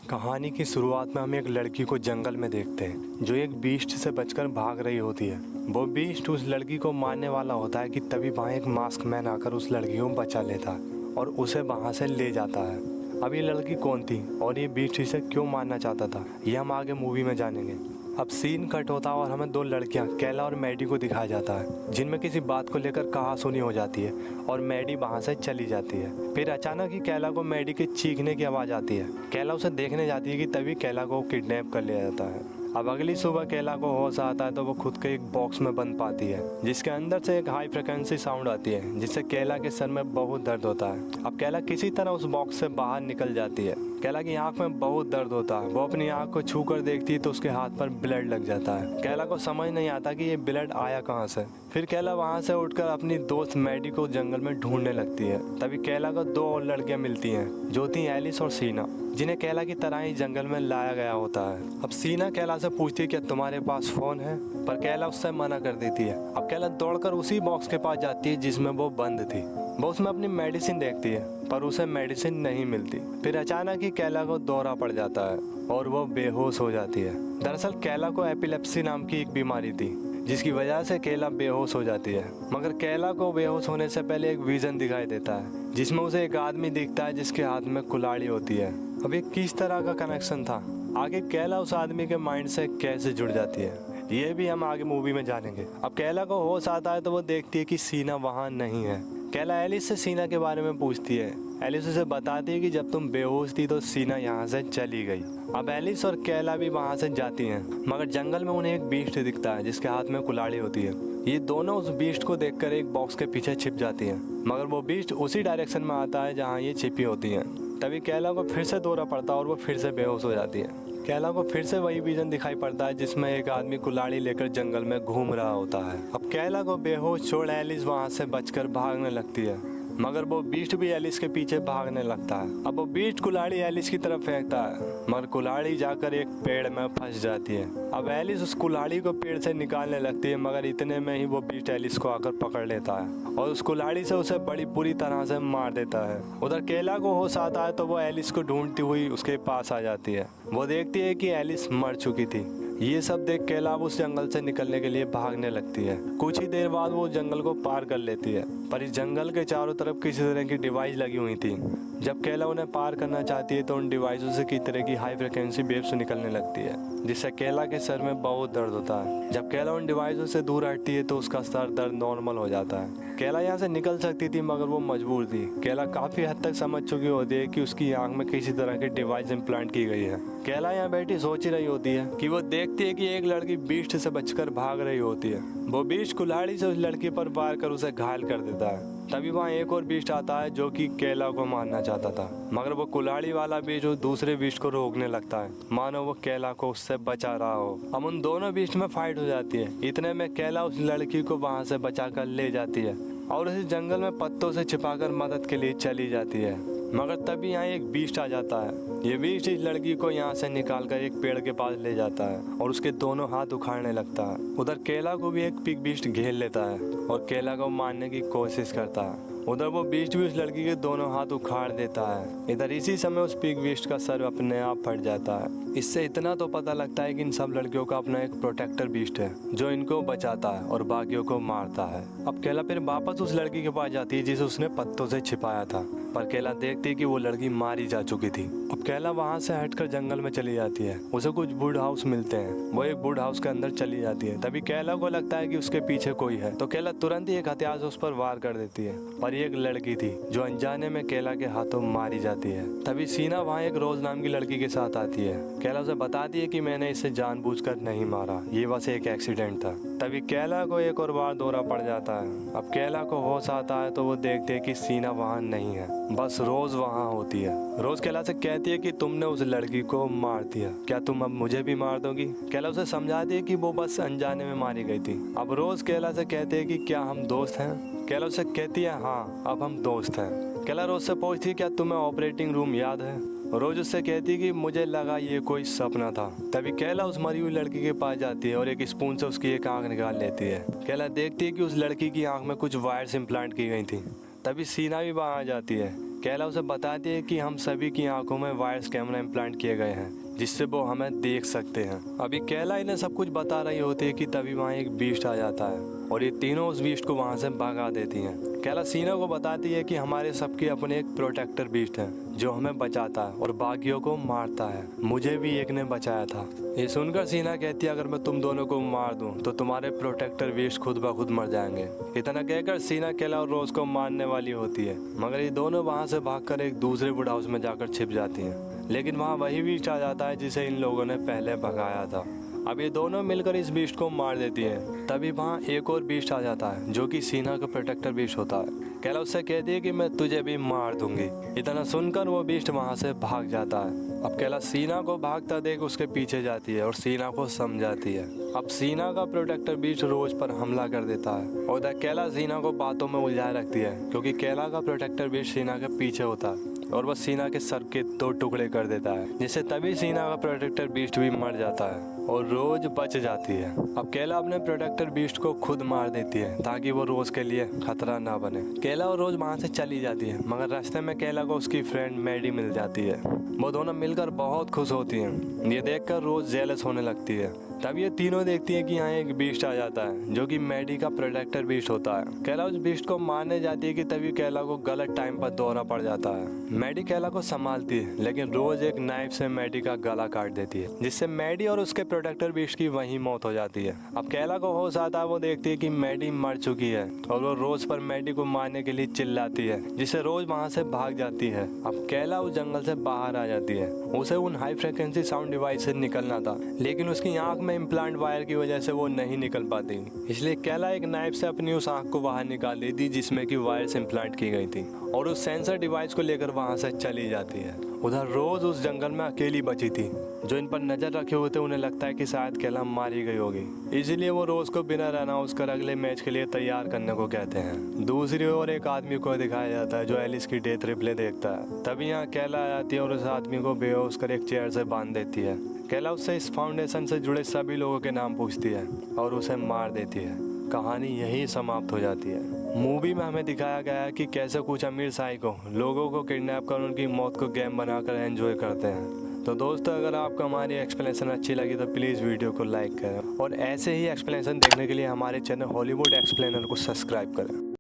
कहानी की शुरुआत में हम एक लड़की को जंगल में देखते हैं जो एक बीस्ट से बचकर भाग रही होती है। वो बीस्ट उस लड़की को मारने वाला होता है कि तभी वहाँ एक मास्क मैन आकर उस लड़की को बचा लेता है और उसे वहाँ से ले जाता है। अब ये लड़की कौन थी और ये बीस्ट इसे क्यों मारना चाहता था, ये हम आगे मूवी में जानेंगे। अब सीन कट होता है और हमें दो लड़कियां कैला और मैडी को दिखाया जाता है जिनमें किसी बात को लेकर कहासुनी हो जाती है और मैडी वहां से चली जाती है। फिर अचानक ही कैला को मैडी के चीखने की आवाज़ आती है। कैला उसे देखने जाती है कि तभी कैला को किडनैप कर लिया जाता है। अब अगली सुबह कैला को होश आता है तो वो खुद के एक बॉक्स में बंद पाती है जिसके अंदर से एक हाई फ्रिक्वेंसी साउंड आती है जिससे कैला के सर में बहुत दर्द होता है। अब कैला किसी तरह उस बॉक्स से बाहर निकल जाती है। कैला की आंख में बहुत दर्द होता है। वो अपनी आंख को छू कर देखती है तो उसके हाथ पर ब्लड लग जाता है। कैला को समझ नहीं आता कि ये ब्लड आया कहाँ से। फिर कैला वहाँ से उठकर अपनी दोस्त मैडी को जंगल में ढूंढने लगती है। तभी कैला को दो और लड़कियाँ मिलती हैं जो थी एलिस और सीना, जिन्हें कैला की तरह ही जंगल में लाया गया होता है। अब सीना कैला से पूछती है क्या तुम्हारे पास फोन है, पर कैला उससे मना कर देती है। अब कैला दौड़कर उसी बॉक्स के पास जाती है जिसमें वो बंद थी। वो उसमें अपनी मेडिसिन देखती है पर उसे मेडिसिन नहीं मिलती। फिर अचानक ही कैला को दौरा पड़ जाता है और वो बेहोश हो जाती है। दरअसल कैला को एपिलेप्सी नाम की एक बीमारी थी जिसकी वजह से कैला बेहोश हो जाती है। मगर कैला को बेहोश होने से पहले एक विजन दिखाई देता है जिसमें उसे एक आदमी दिखता है जिसके हाथ में कुल्हाड़ी होती है। अब ये किस तरह का कनेक्शन था, आगे कैला उस आदमी के माइंड से कैसे जुड़ जाती है, ये भी हम आगे मूवी में जानेंगे। अब कैला को होश आता है तो वो देखती है कि सीना वहाँ नहीं है। कैला एलिस से सीना के बारे में पूछती है। एलिस उसे बताती है कि जब तुम बेहोश थी तो सीना यहाँ से चली गई। अब एलिस और कैला भी वहाँ से जाती हैं मगर जंगल में उन्हें एक बीस्ट दिखता है जिसके हाथ में कुल्हाड़ी होती है। ये दोनों उस बीस्ट को देखकर एक बॉक्स के पीछे छिप जाती हैं मगर वो बीस्ट उसी डायरेक्शन में आता है जहाँ ये छिपी होती हैं। तभी कैला को फिर से दौरा पड़ता है और वो फिर से बेहोश हो जाती है। कैला को फिर से वही विजन दिखाई पड़ता है जिसमें एक आदमी कुल्हाड़ी लेकर जंगल में घूम रहा होता है। अब कैला को बेहोश छोड़ एलिस वहाँ से बचकर भागने लगती है मगर वो बीस्ट भी एलिस के पीछे भागने लगता है। अब वो बीस्ट कुल्हाड़ी एलिस की तरफ फेंकता है मगर कुल्हाड़ी जाकर एक पेड़ में फंस जाती है। अब एलिस उस कुल्हाड़ी को पेड़ से निकालने लगती है मगर इतने में ही वो बीस्ट एलिस को आकर पकड़ लेता है और उस कुल्हाड़ी से उसे बड़ी बुरी तरह से मार देता है। उधर कैला को होश आता है तो वो एलिस को ढूंढती हुई उसके पास आ जाती है। वो देखती है कि एलिस मर चुकी थी। ये सब देख कैला उस जंगल से निकलने के लिए भागने लगती है। कुछ ही देर बाद वो जंगल को पार कर लेती है पर इस जंगल के चारों तरफ किसी तरह की डिवाइस लगी हुई थी। जब कैला उन्हें पार करना चाहती है तो उन डिवाइसों से की तरह की हाई फ्रिक्वेंसी वेव्स निकलने लगती है जिससे कैला के सर में बहुत दर्द होता है। जब कैला उन डिवाइसों से दूर हटती है तो उसका सर दर्द नॉर्मल हो जाता है। कैला यहाँ से निकल सकती थी मगर वो मजबूर थी। कैला काफ़ी हद तक समझ चुकी होती है कि उसकी आंख में किसी तरह की डिवाइस इम्प्लांट की गई है। कैला यहाँ बैठी सोच ही रही होती है कि वो देखती है कि एक लड़की बीस्ट से बचकर भाग रही होती है। वो बीस्ट कुल्हाड़ी से उस लड़की पर वार कर उसे घायल कर देता है। तभी वहाँ एक और बीस्ट आता है जो कि कैला को मारना चाहता था मगर वो कुल्हाड़ी वाला बीस्ट उस दूसरे बीस्ट को रोकने लगता है मानो वो कैला को उससे बचा रहा हो। अब उन दोनों बीस्ट में फाइट हो जाती है। इतने में कैला उस लड़की को वहाँ से बचाकर ले जाती है और उसे जंगल में पत्तों से छिपाकर मदद के लिए चली जाती है। मगर तभी यहाँ एक बीस्ट आ जाता है। ये बीस्ट इस लड़की को यहाँ से निकालकर एक पेड़ के पास ले जाता है और उसके दोनों हाथ उखाड़ने लगता है। उधर कैला को भी एक पिग बीस्ट घेर लेता है और कैला को मारने की कोशिश करता है। उधर वो बीस्ट भी उस लड़की के दोनों हाथ उखाड़ देता है। इधर इसी समय उस पिग बीस्ट का सर अपने आप फट जाता है। इससे इतना तो पता लगता है कि इन सब लड़कियों का अपना एक प्रोटेक्टर बीस्ट है जो इनको बचाता है और बाकियों को मारता है। अब कैला फिर वापस उस लड़की के पास जाती है जिसे उसने पत्तों से छिपाया था पर कैला देखती है कि वो लड़की मारी जा चुकी थी। अब कैला वहाँ से हटकर जंगल में चली जाती है। उसे कुछ वुड हाउस मिलते हैं। वो एक वुड हाउस के अंदर चली जाती है। तभी कैला को लगता है कि उसके पीछे कोई है तो कैला तुरंत ही एक हथियार से उस पर वार कर देती है पर ये एक लड़की थी जो अनजाने में कैला के हाथों मारी जाती है। तभी सीना वहाँ एक रोज नाम की लड़की के साथ आती है। कैला उसे बताती है कि मैंने इसे जानबूझकर नहीं मारा, ये बस एक एक्सीडेंट था। तभी कैला को एक और बार दौरा पड़ जाता है। अब कैला को होश आता है तो वो देखते है कि सीना वहाँ नहीं है, बस रोज वहाँ होती है। रोज कैला से कहती है कि तुमने उस लड़की को मार दिया, क्या तुम अब मुझे भी मार दोगी। कैला उसे समझाती है कि वो बस अनजाने में मारी गई थी। अब रोज कैला से कहते हैं कि क्या हम दोस्त हैं। कैला उसे कहती है हाँ अब हम दोस्त हैं। कैला रोज से पूछती है क्या तुम्हें ऑपरेटिंग रूम याद है। रोज उससे कहती है कि मुझे लगा ये कोई सपना था। तभी कैला उस मरी हुई लड़की के पास जाती है और एक स्पून से उसकी एक आंख निकाल लेती है। कैला देखती है कि उस लड़की की आंख में कुछ वायर्स इम्प्लांट की गई थी। तभी सीना भी वहाँ आ जाती है। कैला उसे बताती है कि हम सभी की आंखों में वायर्स कैमरा इम्प्लांट किए गए हैं जिससे वो हमें देख सकते हैं। अभी कैला इन्हें सब कुछ बता रही होती है कि तभी वहाँ एक बीस्ट आ जाता है और ये तीनों उस बीस्ट को वहाँ से भगा देती हैं। कैला सीना को बताती है कि हमारे सबके अपने एक प्रोटेक्टर बीस्ट है जो हमें बचाता है और बाकियों को मारता है। मुझे भी एक ने बचाया था। ये सुनकर सीना कहती है अगर मैं तुम दोनों को मार दूं तो तुम्हारे प्रोटेक्टर बीस्ट खुद ब खुद मर जाएंगे। इतना कहकर सीना कैला और रोज को मारने वाली होती है, मगर ये दोनों वहाँ से भागकर एक दूसरे वुड हाउस में जाकर छिप जाती हैं। लेकिन वहाँ वही बीस्ट आ जाता है जिसे इन लोगों ने पहले भगाया था। अब ये दोनों मिलकर इस बीस्ट को मार देती हैं। तभी वहाँ एक और बीस्ट आ जाता है जो कि सीना का प्रोटेक्टर बीस्ट होता है। कैला उससे कहती है कि मैं तुझे भी मार दूंगी। इतना सुनकर वो बीस्ट वहाँ से भाग जाता है। अब कैला सीना को भागता देख उसके पीछे जाती है और सीना को समझाती है। अब सीना का प्रोटेक्टर बीस्ट रोज पर हमला कर देता है और उधर कैला सीना को बातों में उलझाए रखती है क्योंकि कैला का प्रोटेक्टर बीस्ट सीना के पीछे होता है और वह सीना के सर के 2 टुकड़े कर देता है, जिससे तभी सीना का प्रोटेक्टर बीस्ट भी मर जाता है और रोज बच जाती है। अब कैला अपने प्रोटेक्टर बीस्ट को खुद मार देती है ताकि वो रोज के लिए खतरा ना बने। कैला और रोज वहाँ से चली जाती है, मगर रास्ते में कैला को उसकी फ्रेंड मैडी मिल जाती है। वो दोनों मिलकर बहुत खुश होती हैं। ये देखकर रोज जेलस होने लगती है। तब ये तीनों देखती है कि यहाँ एक बीस्ट आ जाता है जो कि मैडी का प्रोटेक्टर बीस्ट होता है। कैला उस बीस्ट को मारने जाती है कि तभी कैला को गलत टाइम पर दौरा पड़ जाता है। मैडी कैला को संभालती है लेकिन रोज एक नाइफ से मैडी का गला काट देती है, जिससे मैडी और उसके प्रोटेक्टर बीस्ट की वहीं मौत हो जाती है। अब कैला को होश आता है, वो देखती है कि मैडी मर चुकी है और वो रोज पर मैडी को मारने के लिए चिल्लाती है, जिससे रोज वहाँ से भाग जाती है। अब कैला उस जंगल से बाहर आ जाती है। उसे उन हाई फ्रिक्वेंसी साउंड डिवाइस से निकलना था, लेकिन उसकी आंख में इम्प्लांट वायर की वजह से वो नहीं निकल पाती। इसलिए कैला एक नाइफ से अपनी उस आंख को बाहर निकाल देती जिसमें कि वायर्स इम्प्लांट की गई थी और उस सेंसर डिवाइस को लेकर वहां से चली जाती है। उधर रोज उस जंगल में अकेली बची थी। जो इन पर नजर रखे हुए थे उन्हें लगता है कि शायद कैला मारी गई होगी, इसलिए वो रोज को बिना रन हाउस कर अगले मैच के लिए तैयार करने को कहते हैं। दूसरी ओर एक आदमी को दिखाया जाता है जो एलिस की डेथ रिप्ले देखता है। तभी यहाँ कैला आ जाती है और उस आदमी को बेहोश कर एक चेयर से बांध देती है। कैला उससे इस फाउंडेशन से जुड़े सभी लोगों के नाम पूछती है और उसे मार देती है। कहानी यही समाप्त हो जाती है। मूवी में हमें दिखाया गया है कि कैसे कुछ अमीर साइको लोगों को किडनैप कर उनकी मौत को गेम बनाकर एंजॉय करते हैं। तो दोस्तों, अगर आपको हमारी एक्सप्लेनेशन अच्छी लगी तो प्लीज़ वीडियो को लाइक करें और ऐसे ही एक्सप्लेनेशन देखने के लिए हमारे चैनल हॉलीवुड एक्सप्लेनर को सब्सक्राइब करें।